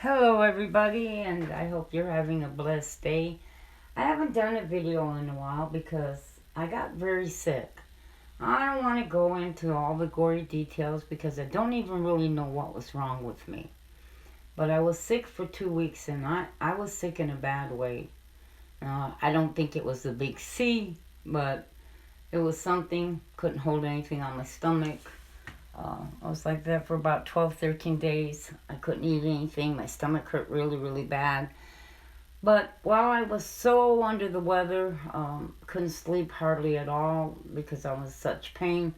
Hello, everybody, and I hope you're having a blessed day. I haven't done a video in a while because I got very sick. I don't want to go into all the gory details because I don't even really know what was wrong with me. But I was sick for 2 weeks, and I was sick in a bad way. I don't think it was the big C, but it was something. Couldn't hold anything on my stomach. I was like that for about 12, 13 days. I couldn't eat anything. My stomach hurt really, really bad. But while I was so under the weather, couldn't sleep hardly at all because I was in such pain.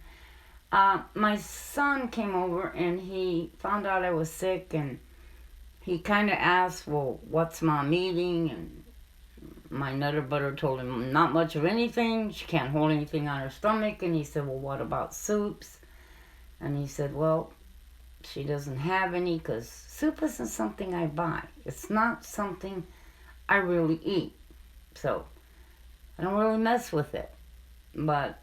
My son came over and he found out I was sick, and he kind of asked, well, what's mom eating? And my nutter butter told him not much of anything. She can't hold anything on her stomach. And he said, well, what about soups? And he said, well, she doesn't have any because soup isn't something I buy. It's not something I really eat. So I don't really mess with it. But,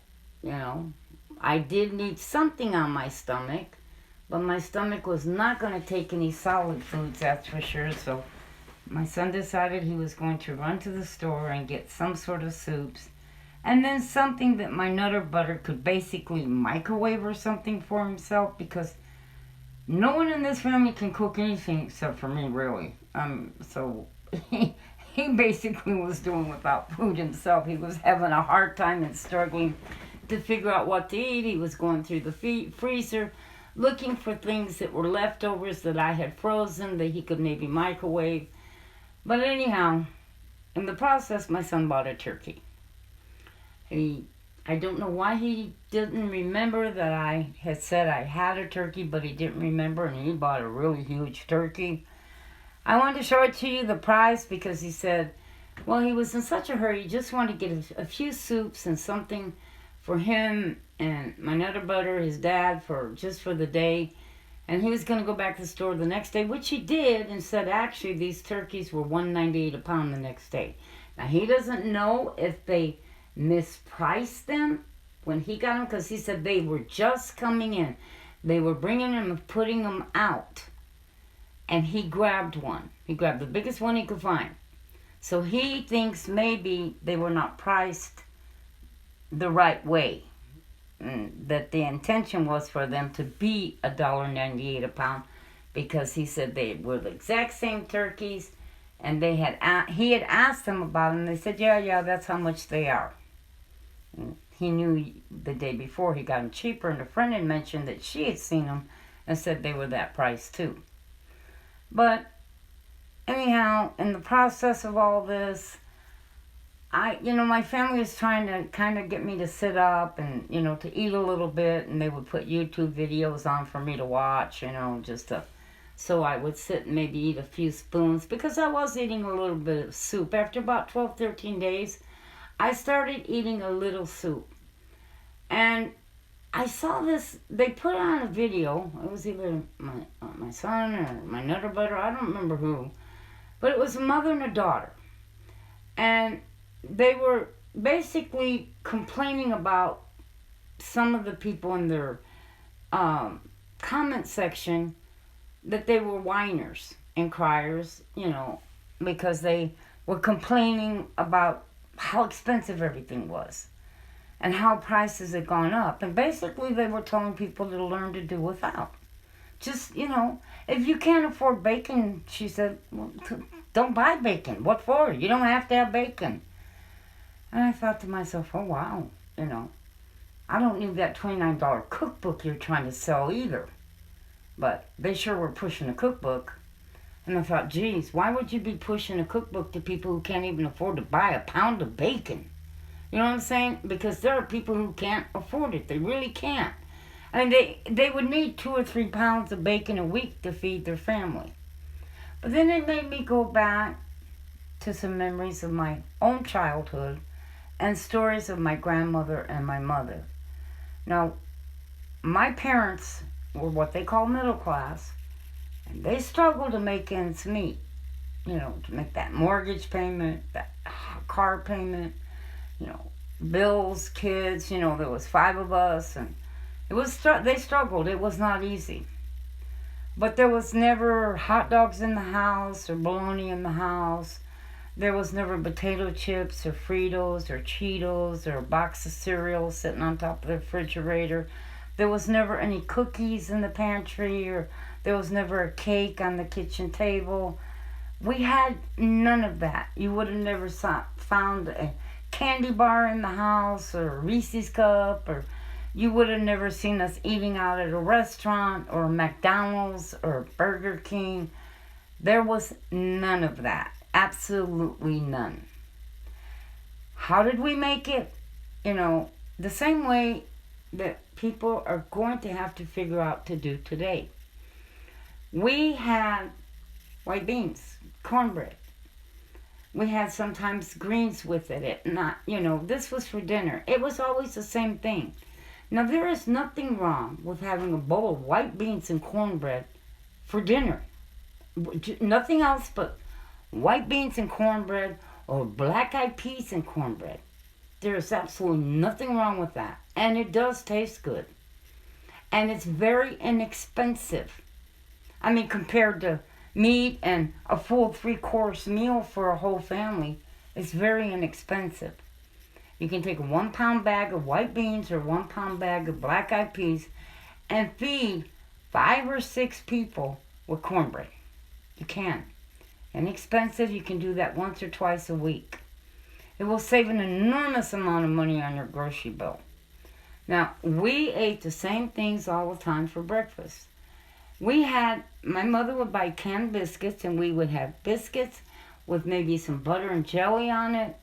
I did need something on my stomach. But my stomach was not going to take any solid foods, that's for sure. So my son decided he was going to run to the store and get some sort of soups. And then something that my nutter butter could basically microwave or something for himself, because no one in this family can cook anything except for me, really. So he basically was doing without food himself. He was having a hard time and struggling to figure out what to eat. He was going through the freezer looking for things that were leftovers that I had frozen that he could maybe microwave. But anyhow, in the process, my son bought a turkey. I don't know why he didn't remember that I had said I had a turkey, but he didn't remember, and he bought a really huge turkey. I wanted to show it to you, the price, because he said, well, he was in such a hurry, he just wanted to get a few soups and something for him and my nutter butter, his dad, just for the day. And he was going to go back to the store the next day, which he did, and said actually these turkeys were $1.98 a pound the next day. Now, he doesn't know if they mispriced them when he got them, because he said they were just coming in. They were bringing them and putting them out. And he grabbed one. He grabbed the biggest one he could find. So he thinks maybe they were not priced the right way. That the intention was for them to be $1.98 a pound, because he said they were the exact same turkeys, and he had asked them about them. They said, yeah, that's how much they are. He knew the day before he got them cheaper, and a friend had mentioned that she had seen them and said they were that price too. But anyhow, in the process of all this, my family was trying to kind of get me to sit up and, to eat a little bit, and they would put YouTube videos on for me to watch, so I would sit and maybe eat a few spoons, because I was eating a little bit of soup. After about 12, 13 days, I started eating a little soup. And I saw this, they put on a video. It was either my son or my nutter butter, I don't remember who. But it was a mother and a daughter. And they were basically complaining about some of the people in their comment section, that they were whiners and criers, because they were complaining about how expensive everything was and how prices had gone up. And basically they were telling people to learn to do without. Just, if you can't afford bacon, she said, well, don't buy bacon. What for? You don't have to have bacon. And I thought to myself, oh, wow, I don't need that $29 cookbook you're trying to sell either. But they sure were pushing a cookbook. And I thought, geez, why would you be pushing a cookbook to people who can't even afford to buy a pound of bacon? You know what I'm saying? Because there are people who can't afford it. They really can't. I mean, they would need 2 or 3 pounds of bacon a week to feed their family. But then it made me go back to some memories of my own childhood and stories of my grandmother and my mother. Now, my parents were what they call middle class, and they struggled to make ends meet, to make that mortgage payment, that car payment, bills, kids, there was 5 of us, and they struggled. It was not easy. But there was never hot dogs in the house or bologna in the house. There was never potato chips or Fritos or Cheetos or a box of cereal sitting on top of the refrigerator. There was never any cookies in the pantry, or there was never a cake on the kitchen table. We had none of that. You would have never found a candy bar in the house or a Reese's cup, or you would have never seen us eating out at a restaurant or a McDonald's or a Burger King. There was none of that. Absolutely none. How did we make it? The same way that people are going to have to figure out to do today. We had white beans, cornbread. We had sometimes greens with it. This was for dinner. It was always the same thing. Now, there is nothing wrong with having a bowl of white beans and cornbread for dinner. Nothing else but white beans and cornbread or black eyed peas and cornbread. There is absolutely nothing wrong with that. And it does taste good. And it's very inexpensive. I mean, compared to meat and a full 3-course meal for a whole family, it's very inexpensive. You can take a 1-pound bag of white beans or 1-pound bag of black eyed peas and feed 5 or 6 people with cornbread. You can. Inexpensive, you can do that once or twice a week. It will save an enormous amount of money on your grocery bill. Now, we ate the same things all the time for breakfast. My mother would buy canned biscuits, and we would have biscuits with maybe some butter and jelly on it,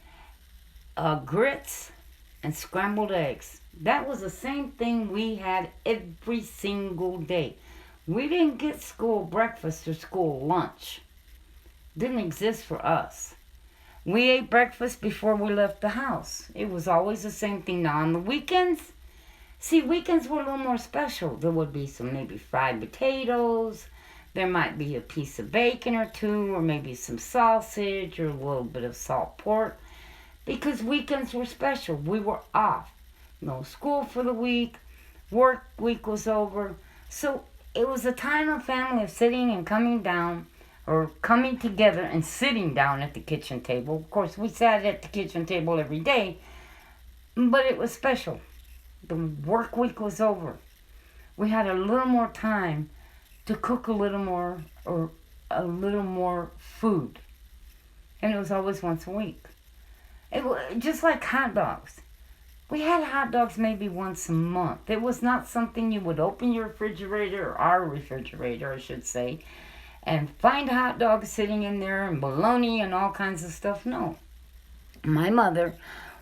grits, and scrambled eggs. That was the same thing we had every single day. We didn't get school breakfast or school lunch. Didn't exist for us. We ate breakfast before we left the house. It was always the same thing. Now on the weekends, weekends were a little more special. There would be some maybe fried potatoes. There might be a piece of bacon or two, or maybe some sausage or a little bit of salt pork. Because weekends were special. We were off. No school for the week. Work week was over. So it was a time of family of sitting and coming down, or coming together and sitting down at the kitchen table. Of course, we sat at the kitchen table every day, but it was special. The work week was over. We had a little more time to cook a little more, or a little more food. And it was always once a week. It was just like hot dogs. We had hot dogs maybe once a month. It was not something you would open your refrigerator, or our refrigerator, I should say, and find hot dogs sitting in there and bologna and all kinds of stuff. No. My mother,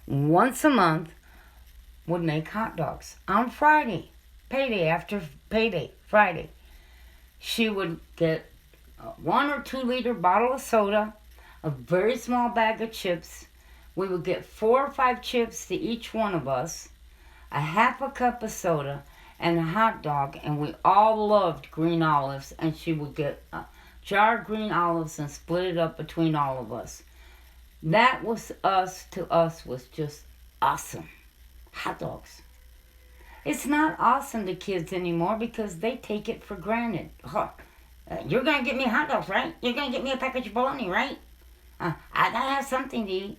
once a month, would make hot dogs on Friday, payday after payday, Friday. She would get a 1 or 2 liter bottle of soda, a very small bag of chips. We would get 4 or 5 chips to each one of us, a half a cup of soda, and a hot dog, and we all loved green olives, and she would get a jar of green olives and split it up between all of us. That was to us was just awesome. Hot dogs. It's not awesome to kids anymore because they take it for granted. You're going to get me hot dogs, right? You're going to get me a package of bologna, right? I got to have something to eat.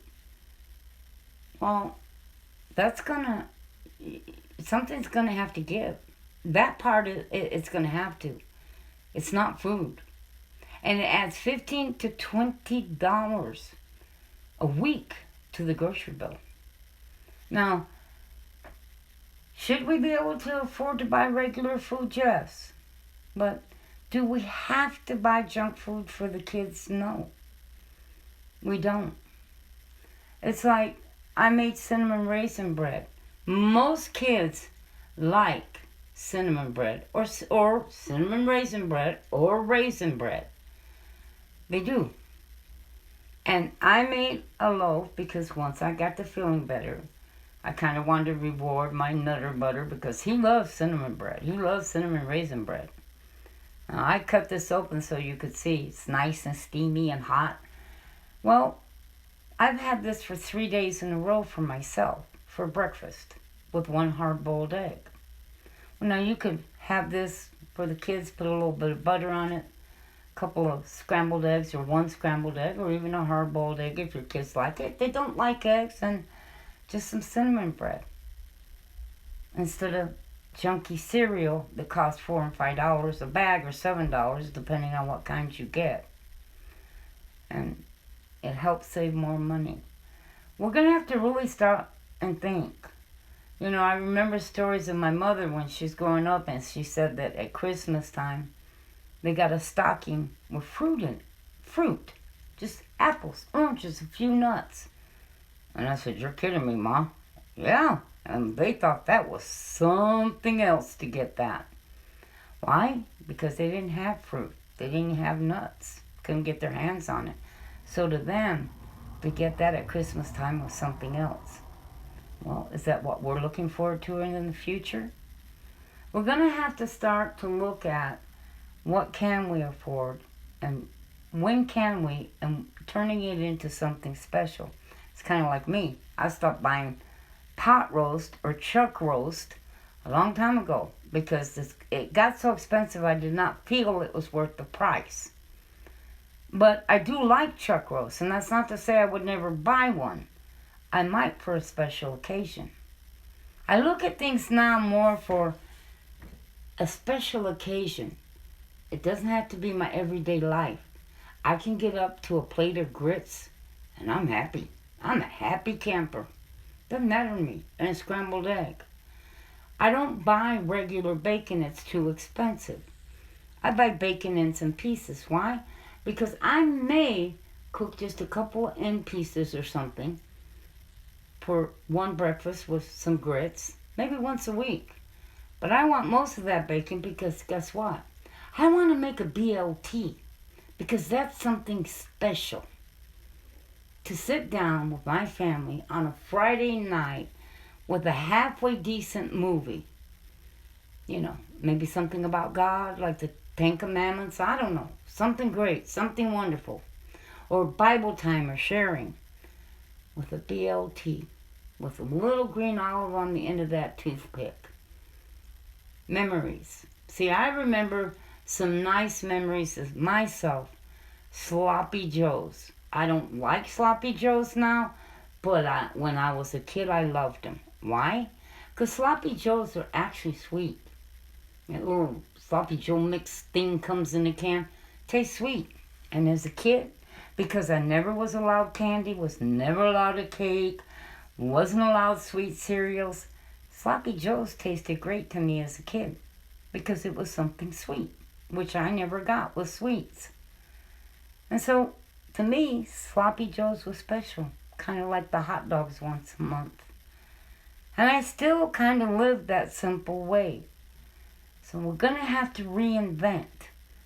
Well, something's going to have to give. That part, it's going to have to. It's not food. And it adds $15 to $20 a week to the grocery bill. Now, should we be able to afford to buy regular food? Yes. But do we have to buy junk food for the kids? No. We don't. It's like I made cinnamon raisin bread. Most kids like cinnamon bread or cinnamon raisin bread or raisin bread. They do. And I made a loaf because once I got to feeling better, I kind of wanted to reward my Nutter Butter because he loves cinnamon bread. He loves cinnamon raisin bread. Now, I cut this open so you could see. It's nice and steamy and hot. Well, I've had this for 3 days in a row for myself for breakfast with 1 hard-boiled egg. Well, now you could have this for the kids. Put a little bit of butter on it. A couple of scrambled eggs or one scrambled egg or even a hard-boiled egg if your kids like it. If they don't like eggs, then just some cinnamon bread. Instead of junky cereal that costs $4 and $5 a bag or $7 depending on what kinds you get. And it helps save more money. We're going to have to really stop and think. You know, I remember stories of my mother when she's growing up, and she said that at Christmas time, they got a stocking with fruit in it. Fruit. Just apples, oranges, a few nuts. And I said, "You're kidding me, Ma." Yeah. And they thought that was something else to get that. Why? Because they didn't have fruit. They didn't have nuts. Couldn't get their hands on it. So to them, to get that at Christmas time was something else. Well, is that what we're looking forward to in the future? We're going to have to start to look at what can we afford and when can we, and turning it into something special. It's kind of like me. I stopped buying pot roast or chuck roast a long time ago because it got so expensive I did not feel it was worth the price. But I do like chuck roast, and that's not to say I would never buy one. I might for a special occasion. I look at things now more for a special occasion. It doesn't have to be my everyday life. I can get up to a plate of grits, and I'm happy. I'm a happy camper. Doesn't matter to me. And a scrambled egg. I don't buy regular bacon. It's too expensive. I buy bacon in some pieces. Why? Because I may cook just a couple of end pieces or something for one breakfast with some grits, maybe once a week. But I want most of that bacon because guess what? I want to make a BLT because that's something special. To sit down with my family on a Friday night with a halfway decent movie. You know, maybe something about God, like the Ten Commandments, I don't know. Something great, something wonderful. Or Bible time or sharing with a BLT with a little green olive on the end of that toothpick. Memories. See, I remember some nice memories of myself. Sloppy Joes. I don't like Sloppy Joes now, but when I was a kid, I loved them. Why? Because Sloppy Joes are actually sweet. That little Sloppy Joe mix thing comes in a can. Tastes sweet. And as a kid, because I never was allowed candy, was never allowed a cake, wasn't allowed sweet cereals, Sloppy Joes tasted great to me as a kid because it was something sweet, which I never got with sweets. And so, to me, Sloppy Joes was special, kind of like the hot dogs once a month. And I still kind of live that simple way. So we're going to have to reinvent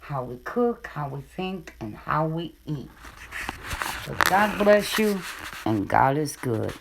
how we cook, how we think, and how we eat. So God bless you, and God is good.